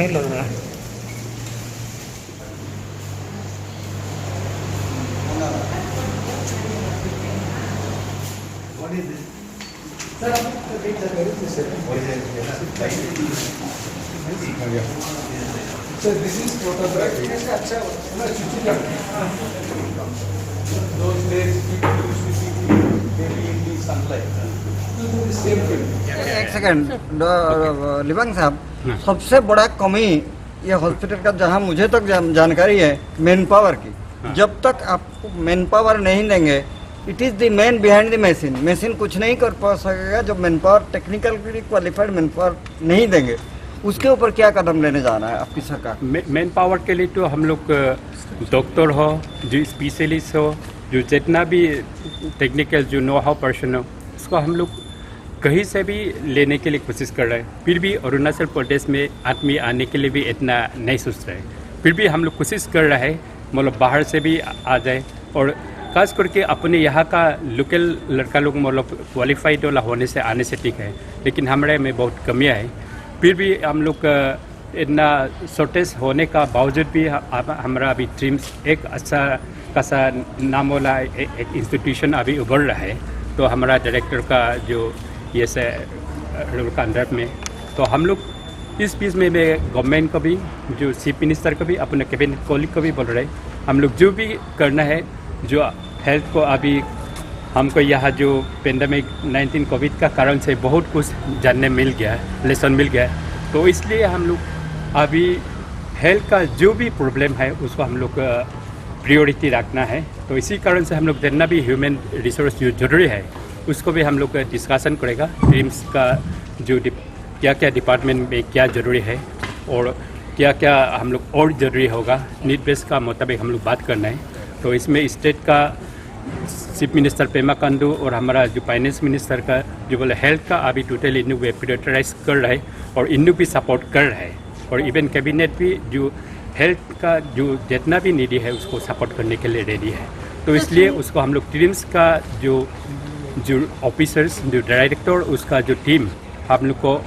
नहीं लग रहा है। So this is photograph. अच्छा ना चुची those days people used to see maybe in the sunlight. Same thing. एक सेकंड लिबांग साहब, सबसे बड़ा कमी ये हॉस्पिटल का जहाँ मुझे तक जानकारी है मैन पावर की। जब तक आप मैन पावर नहीं देंगे, it is the man behind the machine. Machine कुछ नहीं कर पा सकेगा जब man power, technically qualified man power नहीं देंगे। उसके ऊपर क्या कदम लेने जाना है आपकी सरकार? मैन पावर के लिए तो हम लोग डॉक्टर हो, जो स्पेशलिस्ट हो, जो जितना भी टेक्निकल जो नो हाउ पर्सन हो, उसको हम लोग कहीं से भी लेने के लिए कोशिश कर रहे हैं। फिर भी अरुणाचल प्रदेश में आदमी आने के लिए भी इतना नहीं सोच रहे। फिर भी हम लोग कोशिश कर रहे हैं, मतलब बाहर से भी आ जाए, और खास करके अपने यहाँ का लोकल लड़का लोग मतलब क्वालिफाइड वाला होने से आने से ठीक है, लेकिन हमारे में बहुत कमियाँ है। फिर भी हम लोग इतना शॉर्टेज होने का बावजूद भी हमारा अभी ट्रिम्स एक अच्छा खासा नाम वाला एक इंस्टीट्यूशन अभी उभर रहा है। तो हमारा डायरेक्टर का जो ये से रोल का अंदर में, तो हम लोग इस बीच में गवर्नमेंट को भी, जो चीफ मिनिस्टर को भी, अपने कैबिनेट कॉलीग को भी बोल रहे हैं, हम लोग जो भी करना है, जो हेल्थ को अभी हमको यहाँ जो पेंडेमिक 19 कोविड का कारण से बहुत कुछ जानने मिल गया, लेसन मिल गया। तो इसलिए हम लोग अभी हेल्थ का जो भी प्रॉब्लम है उसको हम लोग प्रायोरिटी रखना है। तो इसी कारण से हम लोग जितना भी ह्यूमन रिसोर्स जो जरूरी है उसको भी हम लोग डिस्कशन करेगा। ट्रिम्स का जो क्या क्या डिपार्टमेंट में क्या ज़रूरी है और क्या क्या हम लोग और ज़रूरी होगा, नीड बेस का मुताबिक हम लोग बात करना है। तो इसमें स्टेट का चीफ मिनिस्टर पेमा खांडू और हमारा जो फाइनेंस मिनिस्टर का जो बोले हेल्थ का अभी टोटल इन्हू वे प्रायोरिटाइज कर रहा है और इन्हू भी सपोर्ट कर रहा है। और इवन कैबिनेट भी जो हेल्थ का जो जितना भी नीडी है उसको सपोर्ट करने के लिए रेडी है। तो इसलिए उसको हम लोग ट्रिम्स का जो ऑफिसर्स, जो डायरेक्टर, उसका जो टीम हम लोग को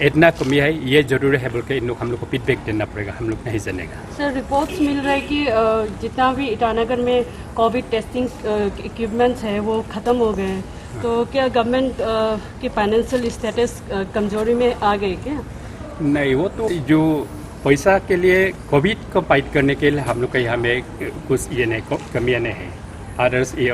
इतना कमी है, ये जरूरी है बोल के इन लोग हम लोग को फीडबैक देना पड़ेगा, हम लोग नहीं जानेगा। सर, रिपोर्ट्स मिल रहा है कि जितना भी ईटानगर में कोविड टेस्टिंग इक्विपमेंट्स है वो ख़त्म हो गए हैं। तो क्या गवर्नमेंट की फाइनेंशियल स्टेटस कमजोरी में आ गई क्या? नहीं, वो तो जो पैसा के लिए कोविड को फाइट करने के लिए हम लोग के यहाँ में कुछ ये नहीं कमियाँ नहीं है अदर्स ये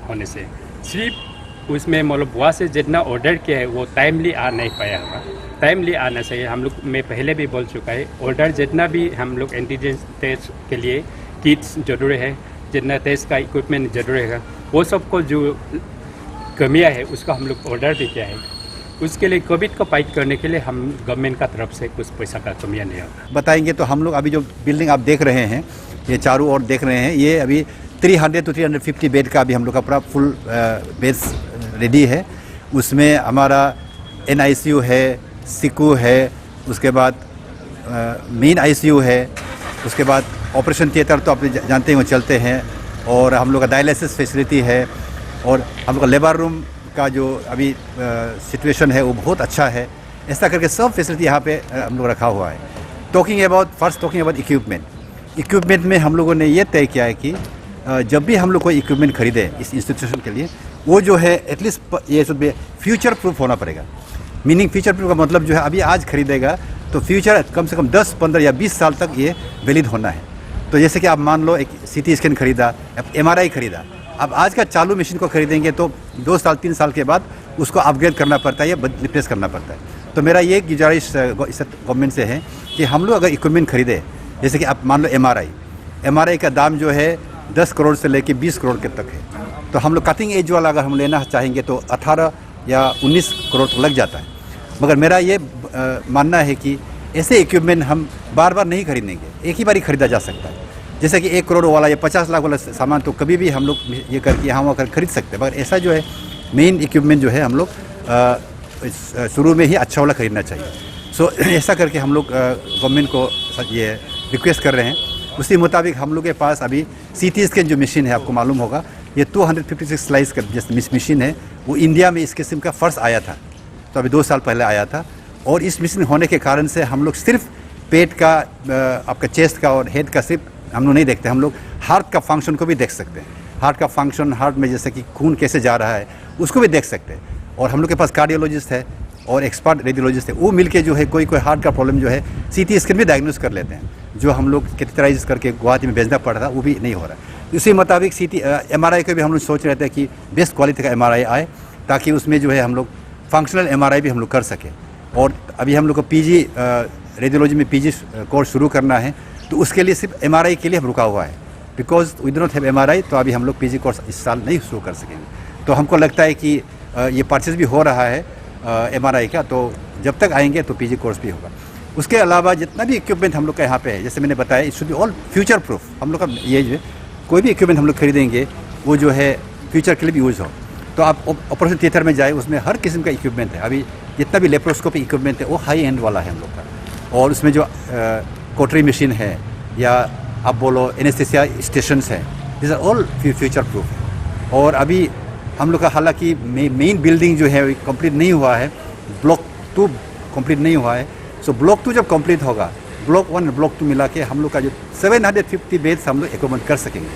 होने से। सिर्फ उसमें मतलब वहाँ से जितना ऑर्डर किया है वो टाइमली आ नहीं पाया होगा। टाइमली आना चाहिए। हम लोग मैं पहले भी बोल चुका है, ऑर्डर जितना भी हम लोग एंटीजन टेस्ट के लिए किट्स जरूरी है, जितना टेस्ट का इक्विपमेंट जरूरी है, वो सब को जो कमियाँ है उसका हम लोग ऑर्डर भी किया है। उसके लिए कोविड को फाइट करने के लिए हम गवर्नमेंट का तरफ से कुछ पैसा का कमियाँ नहीं होगा। बताएंगे तो हम लोग अभी जो बिल्डिंग आप देख रहे हैं, ये चारों ओर देख रहे हैं, ये अभी 300 to 350 बेड का अभी हम लोग का पूरा फुल बेड्स रेडी है। उसमें हमारा NICU है, सिकू है, उसके बाद मेन ICU है, उसके बाद ऑपरेशन थिएटर तो आप जानते हैं वो चलते हैं, और हम लोग का डायलिसिस फैसिलिटी है, और हम लोग का लेबर रूम का जो अभी सिचुएशन है वो बहुत अच्छा है। ऐसा करके सब फैसिलिटी यहाँ पे हम लोग रखा हुआ है। टॉकिंग अबाउट इक्विपमेंट में हम लोगों ने ये तय किया है कि जब भी हम लोग कोई इक्विपमेंट खरीदे इस इंस्टीट्यूशन के लिए, वो जो है एटलीस्ट ये सब फ्यूचर प्रूफ होना पड़ेगा। मीनिंग फ्यूचर प्रूफ का मतलब जो है अभी आज खरीदेगा तो फ्यूचर कम से कम 10, 15 या 20 साल तक ये वैलिड होना है। तो जैसे कि आप मान लो एक CT स्कैन खरीदा, MRI खरीदा, अब आज का चालू मशीन को खरीदेंगे तो 2 साल 3 साल के बाद उसको अपग्रेड करना पड़ता है या रिप्लेस करना पड़ता है। तो मेरा ये गुजारिश गवर्नमेंट से है कि हम लोग अगर इक्विपमेंट खरीदे, जैसे कि आप मान लो MRI का दाम जो है 10 करोड़ से लेके 20 करोड़ के तक है। तो हम लोग कटिंग एज वाला अगर हम लेना चाहेंगे तो 18 या 19 करोड़ तक लग जाता है। मगर मेरा ये मानना है कि ऐसे इक्विपमेंट हम बार बार नहीं खरीदेंगे, एक ही बार ही खरीदा जा सकता है। जैसे कि 1 करोड़ वाला या 50 लाख वाला सामान तो कभी भी हम लोग ये करके यहाँ वहाँ कर खरीद सकते हैं, मगर ऐसा जो है मेन इक्विपमेंट जो है हम लोग शुरू में ही अच्छा वाला खरीदना चाहिए। सो ऐसा करके हम लोग गवर्नमेंट को ये रिक्वेस्ट कर रहे हैं। उसी मुताबिक हम लोग के पास अभी CT स्कैन जो मशीन है, आपको मालूम होगा, ये 256 स्लाइस का जिस मशीन है वो इंडिया में इस किस्म का फर्स्ट आया था, तो अभी 2 साल पहले आया था। और इस मशीन होने के कारण से हम लोग सिर्फ पेट का आपका चेस्ट का और हेड का सिर्फ हम लोग नहीं देखते, हम लोग हार्ट का फंक्शन को भी देख सकते हैं। हार्ट का फंक्शन, हार्ट में जैसे कि खून कैसे जा रहा है उसको भी देख सकते हैं। और हम लोग के पास कार्डियोलॉजिस्ट है और एक्सपर्ट रेडियोलॉजिस्ट है, वो मिलके जो है कोई हार्ट का प्रॉब्लम जो है सीटी स्कैन भी डायग्नोस कर लेते हैं, जो हम लोग कैथेटराइज करके गुवाहाटी में भेजना पड़ रहा था वो भी नहीं हो रहा है। इसी मुताबिक MRI को भी हम लोग सोच रहे थे कि बेस्ट क्वालिटी का MRI आए, ताकि उसमें जो है हम लोग फंक्शनल MRI भी हम लोग कर सकें। और अभी हम लोग को PG रेडियोलॉजी में PG कोर्स शुरू करना है, तो उसके लिए सिर्फ MRI के लिए हम रुका हुआ है, because we do not have MRI, तो अभी हम लोग PG कोर्स इस साल नहीं शुरू कर सकेंगे। तो हमको लगता है कि ये परचेज भी हो रहा है MRI का, तो जब तक आएंगे तो PG कोर्स भी होगा। उसके अलावा जितना भी इक्विपमेंट हम लोग का यहाँ पे है, जैसे मैंने बताया, it should be all future proof. हम लोग का ये जो कोई भी इक्विपमेंट हम लोग खरीदेंगे वो जो है फ्यूचर के लिए भी यूज़ हो। तो आप ऑपरेशन थिएटर में जाए, उसमें हर किस्म का इक्विपमेंट है। अभी जितना भी लेप्रोस्कोपी इक्विपमेंट है वो हाई एंड वाला है हम लोग का। और उसमें जो कोटरी मशीन है या आप बोलो एनेस्थेसिया स्टेशंस हैं, this are all future proof. और अभी हम लोग का हालांकि मेन बिल्डिंग जो है कंप्लीट नहीं हुआ है, ब्लॉक 2 कंप्लीट नहीं हुआ है। सो ब्लॉक 2 जब कंप्लीट होगा, ब्लॉक 1 ब्लॉक 2 मिला के हम लोग का जो 750 बेड्स हम लोग एक्यूपमेंट कर सकेंगे।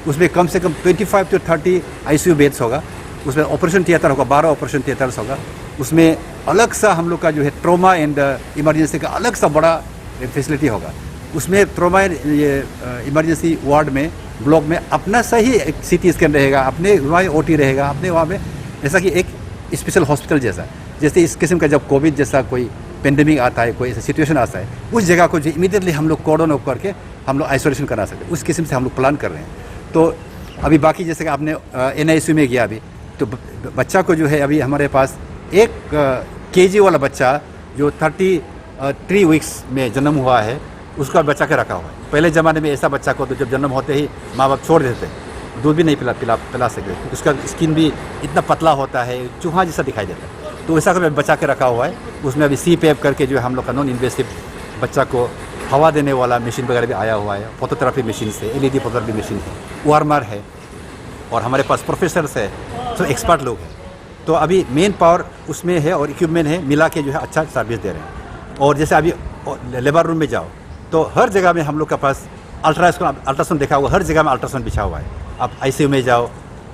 उसमें कम से कम 25 to 30 ICU बेड्स होगा, उसमें ऑपरेशन थिएटर होगा, 12 ऑपरेशन थिएटर्स होगा। उसमें अलग सा हम लोग का जो है ट्रॉमा एंड इमरजेंसी का अलग सा बड़ा फैसिलिटी होगा। उसमें ट्रॉमा इमरजेंसी वार्ड में, ब्लॉक में अपना सा ही एक CT स्कैन रहेगा, अपने वहाँ OT रहेगा, अपने वहाँ में जैसा कि एक स्पेशल हॉस्पिटल जैसा। जैसे इस किस्म का जब कोविड जैसा कोई पेंडेमिक आता है, कोई ऐसा सिचुएशन आता है, उस जगह को जो इमीडिएटली हम लोग कॉर्डन ऑफ करके हम लोग आइसोलेशन करा सकते हैं, उस किस्म से हम लोग प्लान कर रहे हैं। तो अभी बाकी जैसे कि आपने NICU में गया अभी, तो बच्चा को जो है अभी हमारे पास एक KG वाला बच्चा जो 33 वीक्स में जन्म हुआ है, उसका बच्चा के रखा हुआ है। पहले ज़माने में ऐसा बच्चा को तो जब जन्म होते ही माँ बाप छोड़ देते, दूध भी नहीं पिला सकते, उसका स्किन भी इतना पतला होता है, चूहा जैसा दिखाई देता है। तो वैसा का बच्चा के रखा हुआ है। उसमें अभी CPAP करके जो है हम लोग का नॉन इन्वेसिव बच्चा को हवा देने वाला मशीन वगैरह भी आया हुआ है। फोटोथेरेपी मशीन से LED फोटोथेरेपी मशीन है, वार्मर है, और हमारे पास प्रोफेसर्स है, तो एक्सपर्ट लोग हैं। तो अभी मेन पावर उसमें है और इक्विपमेंट है, मिला के जो है अच्छा सर्विस दे रहे हैं। और जैसे अभी लेबर रूम में जाओ तो हर जगह में हम लोग के पास अल्ट्रासाउंड देखा हुआ, हर जगह में अल्ट्रासाउंड बिछा हुआ है। आप ICU में जाओ,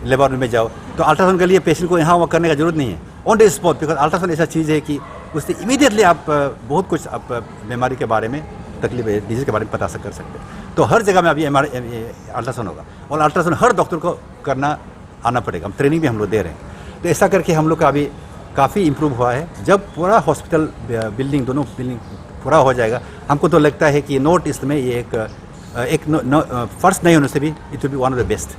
लेबर रूम में जाओ, तो अल्ट्रासाउंड के लिए पेशेंट को यहाँ वहाँ करने का जरूरत नहीं है, on the spot. Because ultrasound ऐसा चीज़ है कि उससे इमीडिएटली आप बहुत कुछ आप बीमारी के बारे में, तकलीफ डिजीज़ के बारे में पता कर सकते हैं। तो हर जगह में अभी अल्ट्रासाउंड होगा, और अल्ट्रासाउंड हर डॉक्टर को करना आना पड़ेगा। हम ट्रेनिंग भी हम लोग दे रहे हैं। तो ऐसा करके हम लोग का अभी काफ़ी इम्प्रूव हुआ है। जब पूरा हॉस्पिटल बिल्डिंग, दोनों बिल्डिंग पूरा हो जाएगा, हमको तो लगता है कि नॉर्थ ईस्ट में ये एक फर्स्ट नहीं होने से भी it will be one of the best.